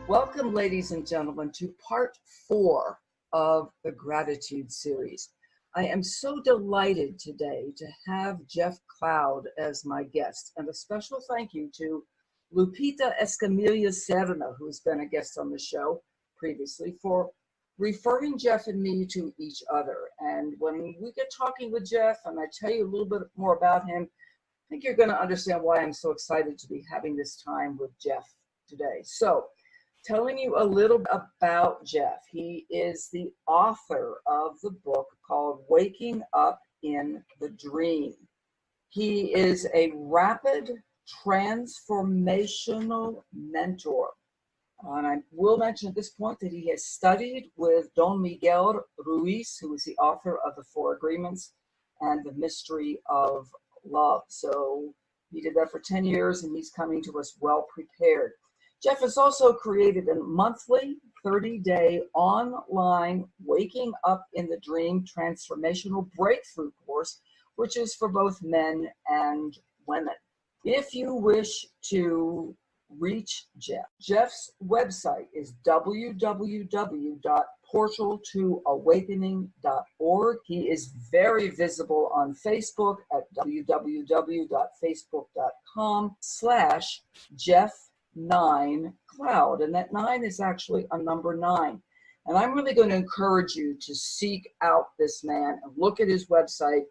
Welcome, ladies and gentlemen, to part 4 of the Gratitude series. I am so delighted today to have Jeff Cloud as my guest, and a special thank you to Lupita Escamilla Serna, who's been a guest on the show previously, for referring Jeff and me to each other. And when we get talking with Jeff and I tell you a little bit more about him, I think you're going to understand why I'm so excited to be having this time with Jeff today. So, telling you a little about Jeff. He is the author of the book called Waking Up in the Dream. He is a rapid transformational mentor. And I will mention at this point that he has studied with Don Miguel Ruiz, who is the author of The Four Agreements and The Mystery of Love. So he did that for 10 years and he's coming to us well prepared. Jeff has also created a monthly 30-day online Waking Up in the Dream transformational breakthrough course, which is for both men and women. If you wish to reach Jeff, Jeff's website is www.portaltoawakening.org. He is very visible on Facebook at www.facebook.com/Jeff9Cloud, and that 9 is actually a number 9. And I'm really going to encourage you to seek out this man and look at his website,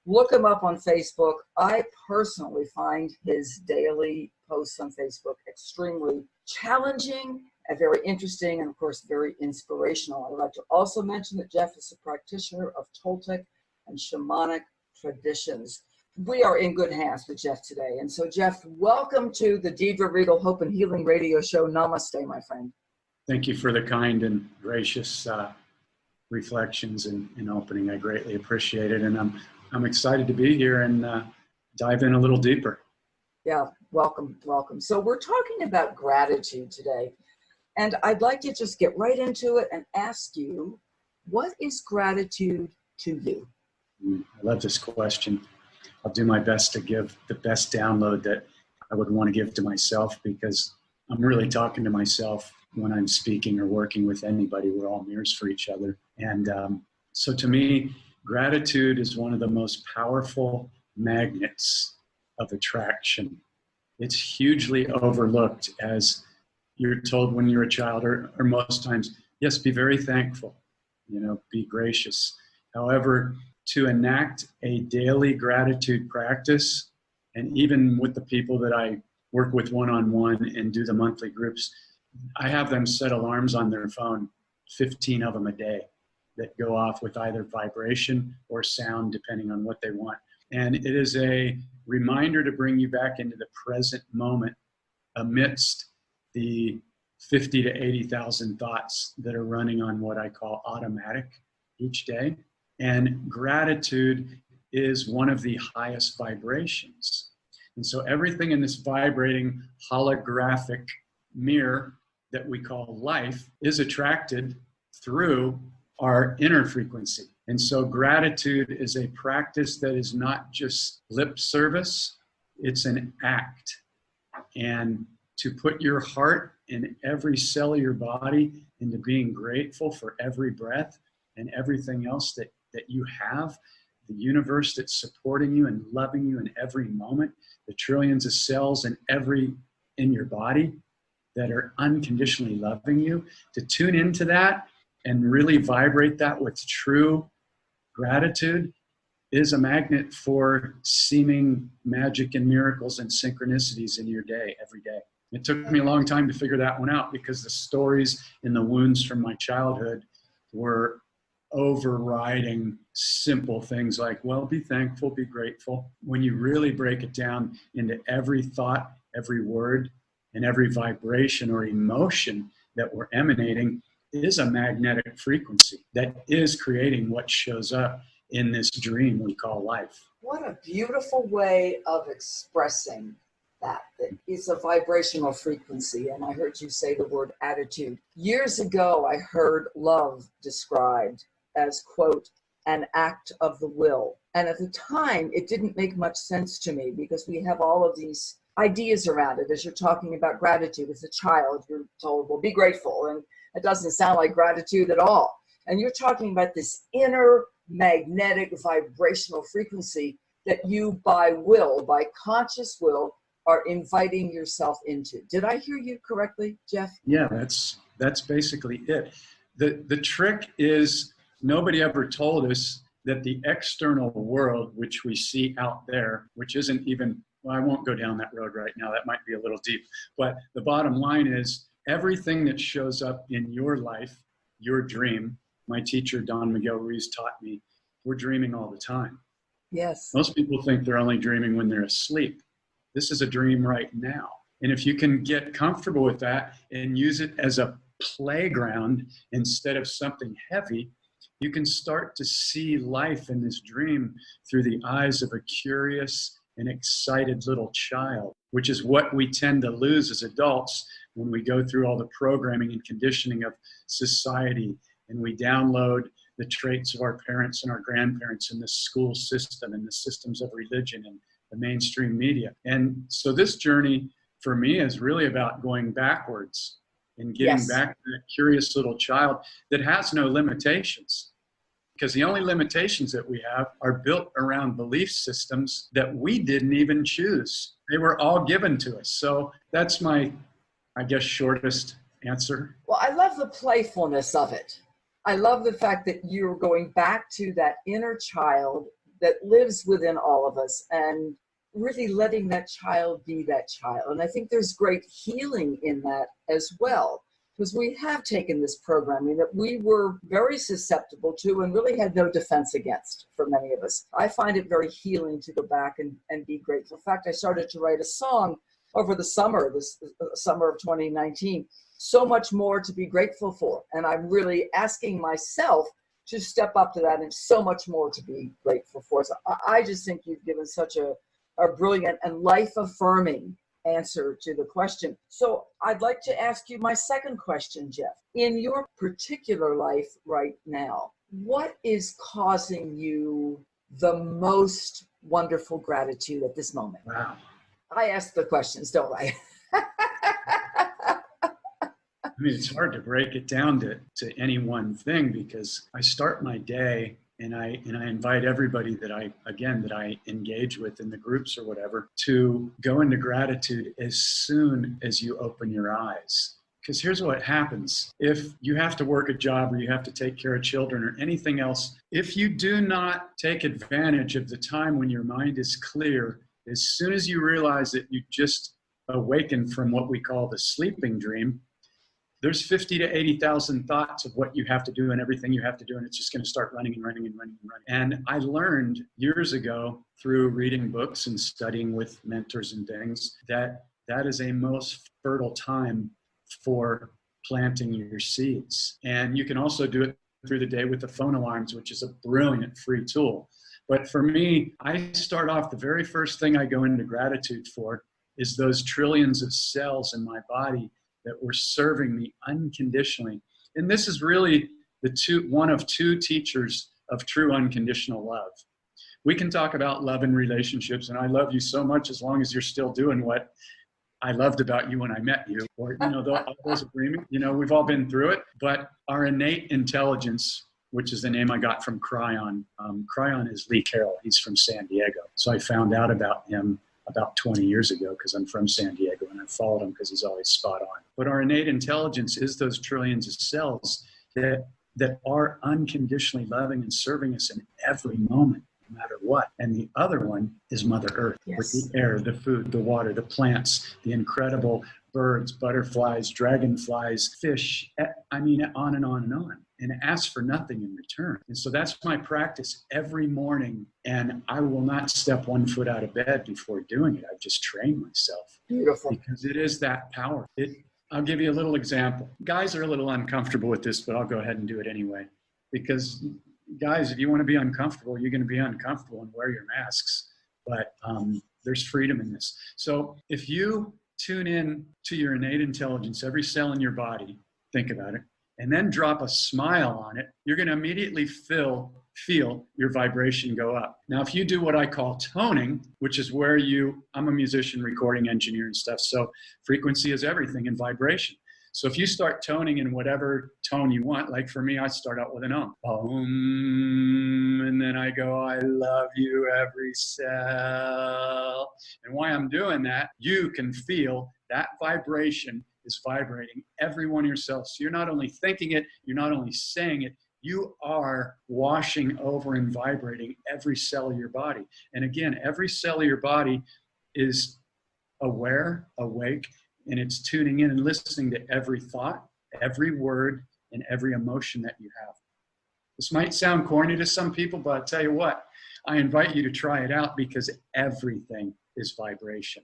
look him up on Facebook. I personally find his daily posts on Facebook extremely challenging and very interesting, and of course very inspirational. I'd like to also mention that Jeff is a practitioner of Toltec and shamanic traditions. We are in good hands with Jeff today. And so, Jeff, welcome to the Deidre Regal Hope and Healing Radio Show. Namaste, my friend. Thank you for the kind and gracious reflections and opening. I greatly appreciate it. And I'm excited to be here and dive in a little deeper. Yeah, welcome. So we're talking about gratitude today. And I'd like to just get right into it and ask you, what is gratitude to you? I love this question. I'll do my best to give the best download that I would want to give to myself, because I'm really talking to myself when I'm speaking or working with anybody. We're all mirrors for each other. And so to me, gratitude is one of the most powerful magnets of attraction. It's hugely overlooked, as you're told when you're a child, or most times, yes, be very thankful, be gracious. However, to enact a daily gratitude practice, and even with the people that I work with one-on-one and do the monthly groups, I have them set alarms on their phone, 15 of them a day, that go off with either vibration or sound, depending on what they want. And it is a reminder to bring you back into the present moment amidst the 50 to 80,000 thoughts that are running on what I call automatic each day. And gratitude is one of the highest vibrations. And so everything in this vibrating holographic mirror that we call life is attracted through our inner frequency. And so gratitude is a practice that is not just lip service, it's an act. And to put your heart and every cell of your body into being grateful for every breath and everything else that you have, the universe that's supporting you and loving you in every moment, the trillions of cells in your body that are unconditionally loving you, to tune into that and really vibrate that with true gratitude is a magnet for seeming magic and miracles and synchronicities in your day, every day. It took me a long time to figure that one out, because the stories and the wounds from my childhood were overriding simple things like, well, be thankful, be grateful. When you really break it down into every thought, every word, and every vibration or emotion that we're emanating is a magnetic frequency that is creating what shows up in this dream we call life. What a beautiful way of expressing that. That is a vibrational frequency. And I heard you say the word attitude. Years ago, I heard love described as, quote, an act of the will. And at the time, it didn't make much sense to me, because we have all of these ideas around it as you're talking about gratitude. As a child, you're told, well, be grateful. And it doesn't sound like gratitude at all. And you're talking about this inner magnetic vibrational frequency that you by will, by conscious will, are inviting yourself into. Did I hear you correctly, Jeff? Yeah, that's basically it. The trick is nobody ever told us that the external world, which we see out there, which isn't even, well, I won't go down that road right now. That might be a little deep. But the bottom line is everything that shows up in your life, your dream, my teacher, Don Miguel Ruiz, taught me, we're dreaming all the time. Yes. Most people think they're only dreaming when they're asleep. This is a dream right now. And if you can get comfortable with that and use it as a playground instead of something heavy, you can start to see life in this dream through the eyes of a curious and excited little child, which is what we tend to lose as adults when we go through all the programming and conditioning of society and we download the traits of our parents and our grandparents in the school system and the systems of religion and the mainstream media. And so this journey for me is really about going backwards and getting back to that curious little child that has no limitations. Because the only limitations that we have are built around belief systems that we didn't even choose. They were all given to us. So that's my, I guess, shortest answer. Well, I love the playfulness of it. I love the fact that you're going back to that inner child that lives within all of us and really letting that child be that child. And I think there's great healing in that as well, because we have taken this programming that we were very susceptible to and really had no defense against for many of us. I find it very healing to go back and be grateful. In fact, I started to write a song over the summer, this summer of 2019, so much more to be grateful for. And I'm really asking myself to step up to that and so much more to be grateful for. So I just think you've given such a brilliant and life-affirming answer to the question. So I'd like to ask you my second question, Jeff. In your particular life right now, what is causing you the most wonderful gratitude at this moment? Wow. I ask the questions, don't I? I mean, it's hard to break it down to any one thing because I start my day and I invite everybody that I engage with in the groups or whatever to go into gratitude as soon as you open your eyes. Because here's what happens. If you have to work a job or you have to take care of children or anything else, if you do not take advantage of the time when your mind is clear, as soon as you realize that you just awakened from what we call the sleeping dream, there's 50 to 80,000 thoughts of what you have to do and everything you have to do, and it's just going to start running and running and running and running. And I learned years ago through reading books and studying with mentors and things that that is a most fertile time for planting your seeds. And you can also do it through the day with the phone alarms, which is a brilliant free tool. But for me, I start off, the very first thing I go into gratitude for is those trillions of cells in my body that were serving me unconditionally. And this is really one of two teachers of true unconditional love. We can talk about love and relationships, and I love you so much as long as you're still doing what I loved about you when I met you, or those agreements. We've all been through it, but our innate intelligence, which is the name I got from Cryon. Cryon is Lee Carroll. He's from San Diego. So I found out about him about 20 years ago because I'm from San Diego and I followed him because he's always spot on. But our innate intelligence is those trillions of cells that are unconditionally loving and serving us in every moment, no matter what. And the other one is Mother Earth, with the air, the food, the water, the plants, the incredible birds, butterflies, dragonflies, fish, I mean, on and on and on. And ask for nothing in return. And so that's my practice every morning. And I will not step one foot out of bed before doing it. I've just trained myself. Beautiful. Because it is that power. I'll give you a little example. Guys are a little uncomfortable with this, but I'll go ahead and do it anyway. Because guys, if you want to be uncomfortable, you're going to be uncomfortable and wear your masks. But there's freedom in this. So if you tune in to your innate intelligence, every cell in your body, think about it, and then drop a smile on it, you're going to immediately fill feel your vibration go up. Now, if you do what I call toning, which is where I'm a musician, recording engineer and stuff, so frequency is everything in vibration. So if you start toning in whatever tone you want, like for me, I start out with an and then I go, I love you, every cell. And while I'm doing that, you can feel that vibration is vibrating every one of your cells. So you're not only thinking it, you're not only saying it, you are washing over and vibrating every cell of your body. And again, every cell of your body is aware, awake, and it's tuning in and listening to every thought, every word, and every emotion that you have. This might sound corny to some people, but I'll tell you what, I invite you to try it out because everything is vibration.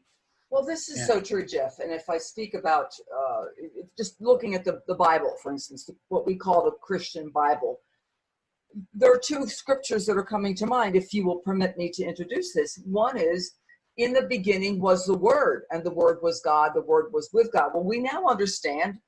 Well, this is so true, Jeff. And if I speak about just looking at the Bible, for instance, what we call the Christian Bible, there are two scriptures that are coming to mind, if you will permit me to introduce this. One is, in the beginning was the Word, and the Word was God, the Word was with God. Well, we now understand,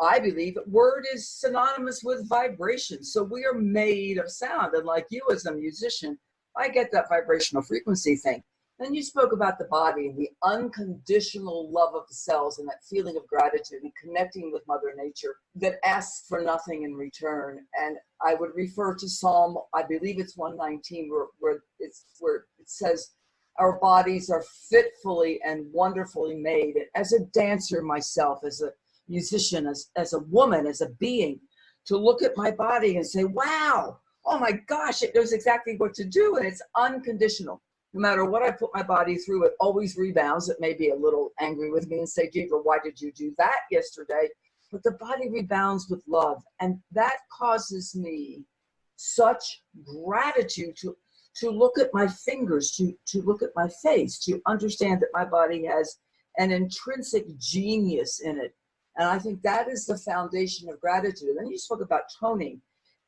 I believe, that word is synonymous with vibration. So we are made of sound. And like you as a musician, I get that vibrational frequency thing. Then you spoke about the body and the unconditional love of the cells and that feeling of gratitude and connecting with Mother Nature that asks for nothing in return. And I would refer to Psalm, I believe it's 119, where it says, our bodies are fitfully and wonderfully made. As a dancer myself, as a musician, as a woman, as a being, to look at my body and say, wow, oh my gosh, it knows exactly what to do, and it's unconditional. No matter what I put my body through, it always rebounds. It may be a little angry with me and say, Deidre, why did you do that yesterday? But the body rebounds with love, and that causes me such gratitude to look at my fingers, to look at my face, to understand that my body has an intrinsic genius in it. And I think that is the foundation of gratitude. And then you spoke about toning,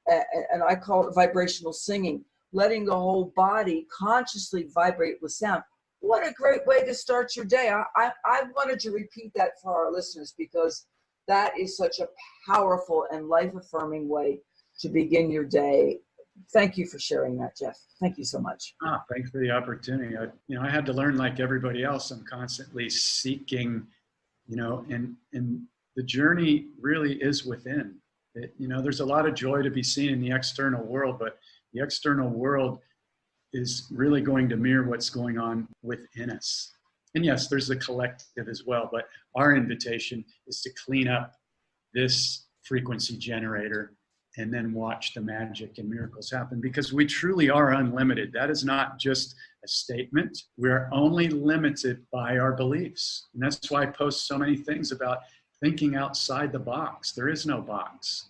and I call it vibrational singing, letting the whole body consciously vibrate with sound. What a great way to start your day. I wanted to repeat that for our listeners because that is such a powerful and life-affirming way to begin your day. Thank you for sharing that, Jeff. Thank you so much. Thanks for the opportunity. I had to learn like everybody else. I'm constantly seeking, and the journey really is within. There's a lot of joy to be seen in the external world, but the external world is really going to mirror what's going on within us. And yes, there's the collective as well, but our invitation is to clean up this frequency generator and then watch the magic and miracles happen, because we truly are unlimited. That is not just a statement. We're only limited by our beliefs. And that's why I post so many things about thinking outside the box. There is no box.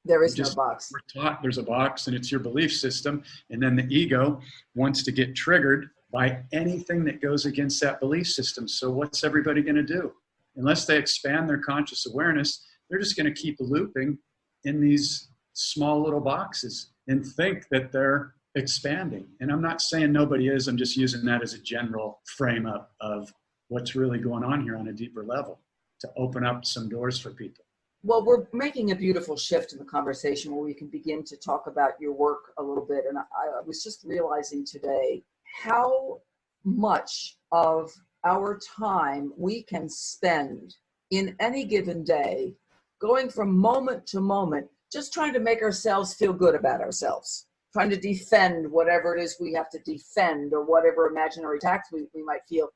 There is no box. We're taught there's a box and it's your belief system. And then the ego wants to get triggered by anything that goes against that belief system. So what's everybody going to do? Unless they expand their conscious awareness, they're just going to keep looping in these small little boxes and think that they're expanding. And I'm not saying nobody is. I'm just using that as a general frame up of what's really going on here on a deeper level to open up some doors for people. Well, we're making a beautiful shift in the conversation where we can begin to talk about your work a little bit. And I was just realizing today how much of our time we can spend in any given day going from moment to moment, just trying to make ourselves feel good about ourselves, trying to defend whatever it is we have to defend or whatever imaginary attacks we might feel.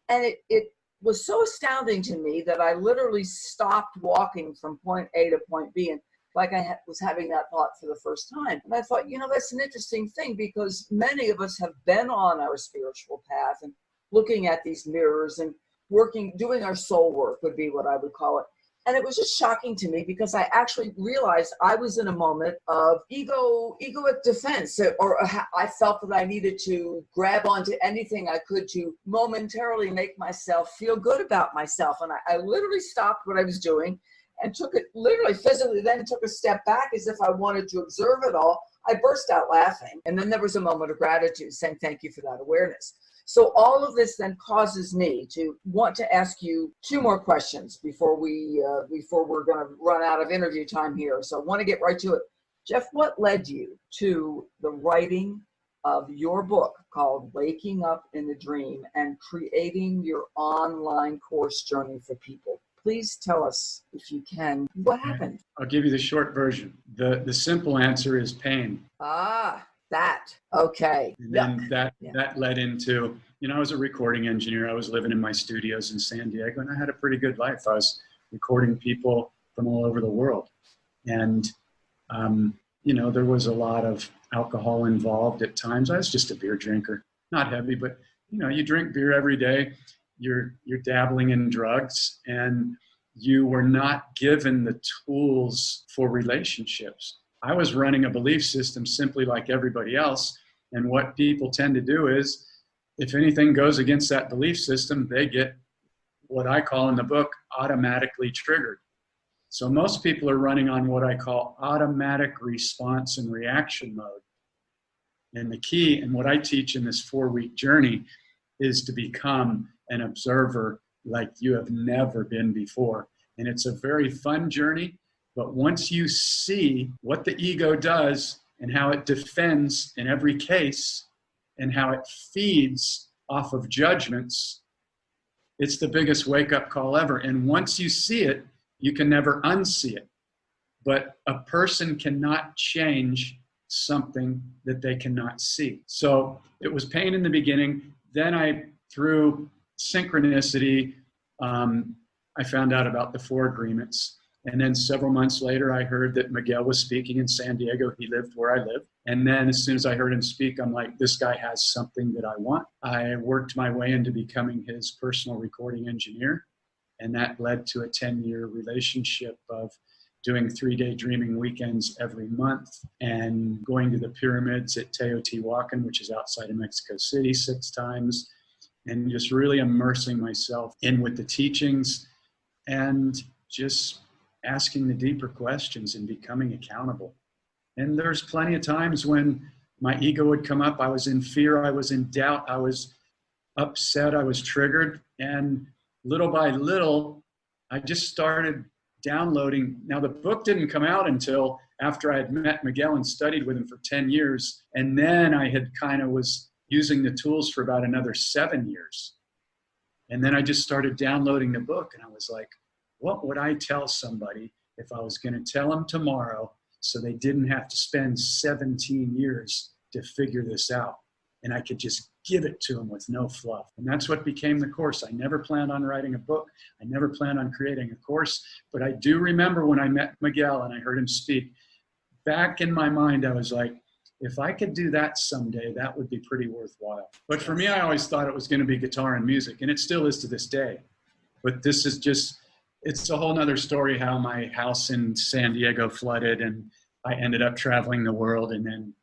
And it was so astounding to me that I literally stopped walking from point A to point B, and like I was having that thought for the first time. And I thought, that's an interesting thing, because many of us have been on our spiritual path and looking at these mirrors and doing our soul work would be what I would call it. And it was just shocking to me because I actually realized I was in a moment of egoic defense, or I felt that I needed to grab onto anything I could to momentarily make myself feel good about myself. And I literally stopped what I was doing and took it literally physically, then took a step back as if I wanted to observe it all. I burst out laughing. And then there was a moment of gratitude saying, thank you for that awareness. So all of this then causes me to want to ask you two more questions before we're going to run out of interview time here. So I want to get right to it. Jeff, what led you to the writing of your book called Waking Up in the Dream and creating your online course journey for people? Please tell us, if you can, what happened? I'll give you the short version. The simple answer is pain. That. Okay. And then that led into, I was a recording engineer. I was living in my studios in San Diego, and I had a pretty good life. I was recording people from all over the world. And, there was a lot of alcohol involved at times. I was just a beer drinker, not heavy, but, you drink beer every day. You're dabbling in drugs, and you were not given the tools for relationships. I was running a belief system simply like everybody else. And what people tend to do is, if anything goes against that belief system, they get what I call in the book automatically triggered. So most people are running on what I call automatic response and reaction mode. And the key, and what I teach in this 4-week journey, is to become an observer like you have never been before. And it's a very fun journey, but once you see what the ego does and how it defends in every case and how it feeds off of judgments, it's the biggest wake-up call ever. And once you see it, you can never unsee it. But a person cannot change something that they cannot see. So it was pain in the beginning. Then through synchronicity, I found out about the 4 agreements. And then several months later, I heard that Miguel was speaking in San Diego. He lived where I live. And then as soon as I heard him speak, I'm like, this guy has something that I want. I worked my way into becoming his personal recording engineer. And that led to a 10-year relationship of doing 3-day dreaming weekends every month and going to the pyramids at Teotihuacan, which is outside of Mexico City, 6 times, and just really immersing myself in with the teachings and just asking the deeper questions and becoming accountable. And there's plenty of times when my ego would come up. I was in fear. I was in doubt. I was upset. I was triggered. And little by little, I just started downloading. Now, the book didn't come out until after I had met Miguel and studied with him for 10 years. And then I had was using the tools for about another 7 years. And then I just started downloading the book. And I was like, what would I tell somebody if I was going to tell them tomorrow so they didn't have to spend 17 years to figure this out? And I could just give it to them with no fluff. And that's what became the course. I never planned on writing a book. I never planned on creating a course. But I do remember when I met Miguel and I heard him speak, back in my mind, I was like, if I could do that someday, that would be pretty worthwhile. But for me, I always thought it was going to be guitar and music, and it still is to this day. But this is just, it's a whole nother story how my house in San Diego flooded and I ended up traveling the world and then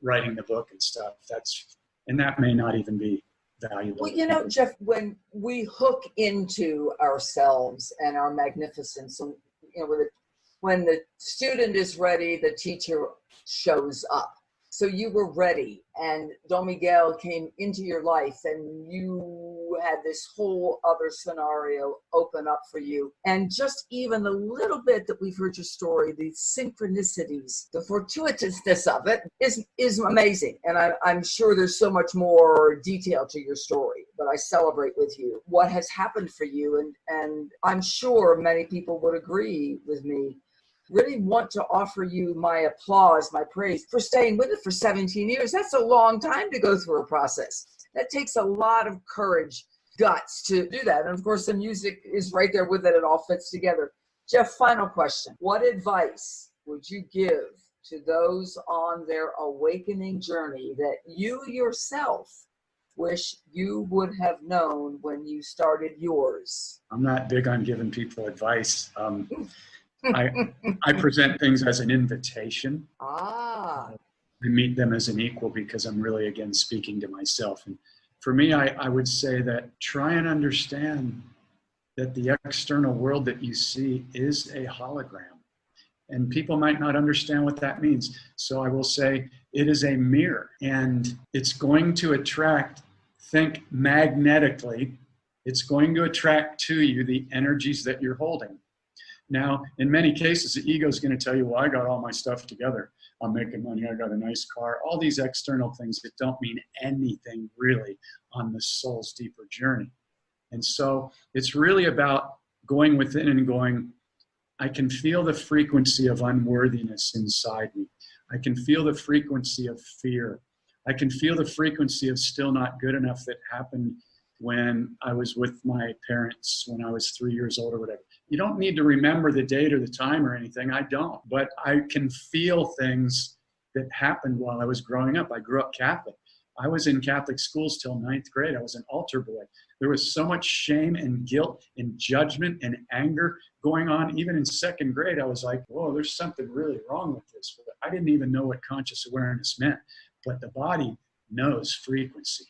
writing the book and stuff. And that may not even be valuable. Well, Jeff, when we hook into ourselves and our magnificence, and when the student is ready, the teacher shows up. So you were ready, and Don Miguel came into your life, and you had this whole other scenario open up for you. And just even the little bit that we've heard your story, the synchronicities, the fortuitousness of it is amazing. And I'm sure there's so much more detail to your story, but I celebrate with you what has happened for you. And I'm sure many people would agree with me. Really want to offer you my applause, my praise for staying with it for 17 years. That's a long time to go through a process. That takes a lot of courage, guts to do that. And of course, the music is right there with it. It all fits together. Jeff, final question. What advice would you give to those on their awakening journey that you yourself wish you would have known when you started yours? I'm not big on giving people advice. I present things as an invitation. I meet them as an equal because I'm really, again, speaking to myself. And for me, I would say that try and understand that the external world that you see is a hologram. And people might not understand what that means. So I will say it is a mirror, and it's going to attract, think magnetically, it's going to attract to you the energies that you're holding. Now, in many cases, the ego is going to tell you, well, I got all my stuff together. I'm making money. I got a nice car. All these external things that don't mean anything really on the soul's deeper journey. And so it's really about going within and going, I can feel the frequency of unworthiness inside me. I can feel the frequency of fear. I can feel the frequency of still not good enough that happened when I was with my parents when I was 3 years old or whatever. You don't need to remember the date or the time or anything. I don't. But I can feel things that happened while I was growing up. I grew up Catholic. I was in Catholic schools till 9th grade. I was an altar boy. There was so much shame and guilt and judgment and anger going on. Even in 2nd grade, I was like, whoa, there's something really wrong with this. But I didn't even know what conscious awareness meant. But the body knows frequency.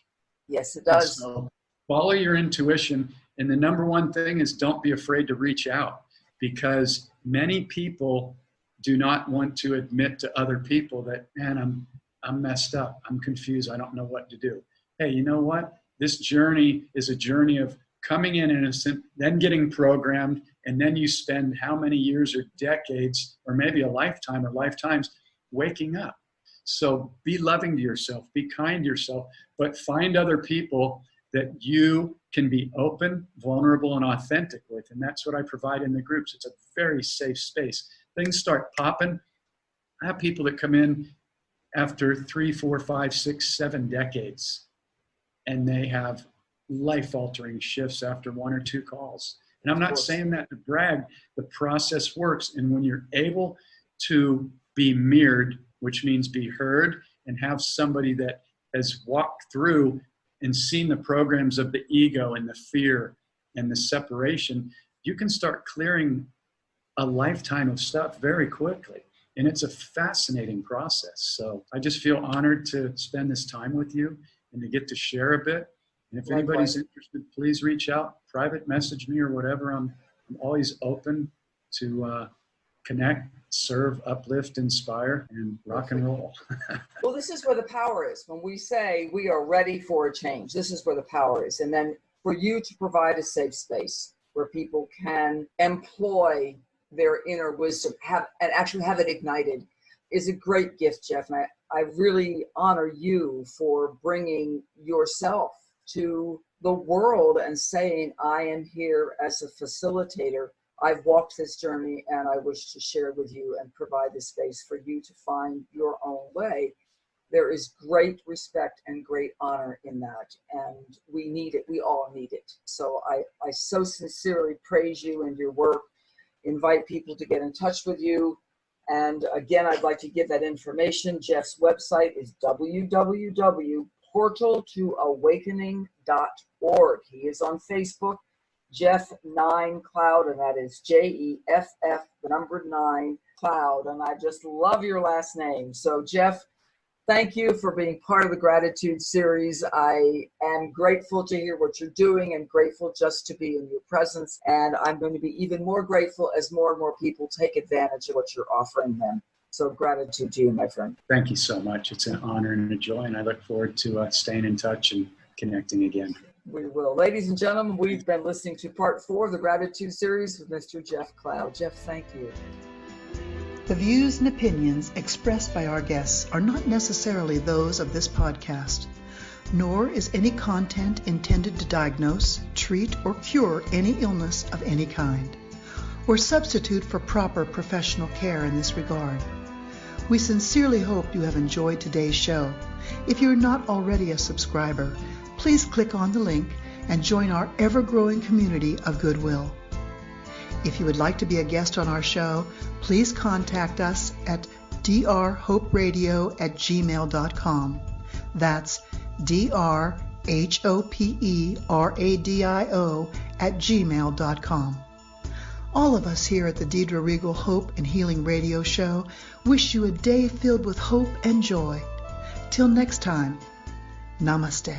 Yes, it does. So follow your intuition. And the number one thing is don't be afraid to reach out, because many people do not want to admit to other people that, man, I'm messed up. I'm confused. I don't know what to do. Hey, you know what? This journey is a journey of coming in innocent, then getting programmed, and then you spend how many years or decades, or maybe a lifetime or lifetimes, waking up. So be loving to yourself, be kind to yourself, but find other people that you can be open, vulnerable, and authentic with. And that's what I provide in the groups. It's a very safe space. Things start popping. I have people that come in after 3, 4, 5, 6, 7 decades, and they have life-altering shifts after 1 or 2 calls. And I'm not saying that to brag. The process works. And when you're able to be mirrored, which means be heard, and have somebody that has walked through and seen the programs of the ego and the fear and the separation, you can start clearing a lifetime of stuff very quickly. And it's a fascinating process. So I just feel honored to spend this time with you and to get to share a bit. And if anybody's interested, please reach out, private message me or whatever. I'm always open to connect, serve, uplift, inspire, and rock and roll. Well, this is where the power is. When we say we are ready for a change, this is where the power is. And then for you to provide a safe space where people can employ their inner wisdom, actually have it ignited, is a great gift, Jeff. And I really honor you for bringing yourself to the world and saying, I am here as a facilitator. I've walked this journey and I wish to share with you and provide the space for you to find your own way. There is great respect and great honor in that. And we need it. We all need it. So I so sincerely praise you and your work. Invite people to get in touch with you. And again, I'd like to give that information. Jeff's website is www.portaltoawakening.org. He is on Facebook, Jeff9Cloud, and that is JEFF9 Cloud. And I just love your last name. So Jeff, thank you for being part of the Gratitude Series. I am grateful to hear what you're doing and grateful just to be in your presence. And I'm going to be even more grateful as more and more people take advantage of what you're offering them. So gratitude to you, my friend. Thank you so much. It's an honor and a joy, and I look forward to staying in touch and connecting again. We will. Ladies and gentlemen, we've been listening to part 4 of the Gratitude Series with Mr. Jeff Cloud. Jeff, thank you. The views and opinions expressed by our guests are not necessarily those of this podcast, nor is any content intended to diagnose, treat, or cure any illness of any kind, or substitute for proper professional care in this regard. We sincerely hope you have enjoyed today's show. If you're not already a subscriber, please click on the link and join our ever-growing community of goodwill. If you would like to be a guest on our show, please contact us at drhoperadio@gmail.com. That's drhoperadio@gmail.com. All of us here at the Deidre Regal Hope and Healing Radio Show wish you a day filled with hope and joy. Till next time, namaste.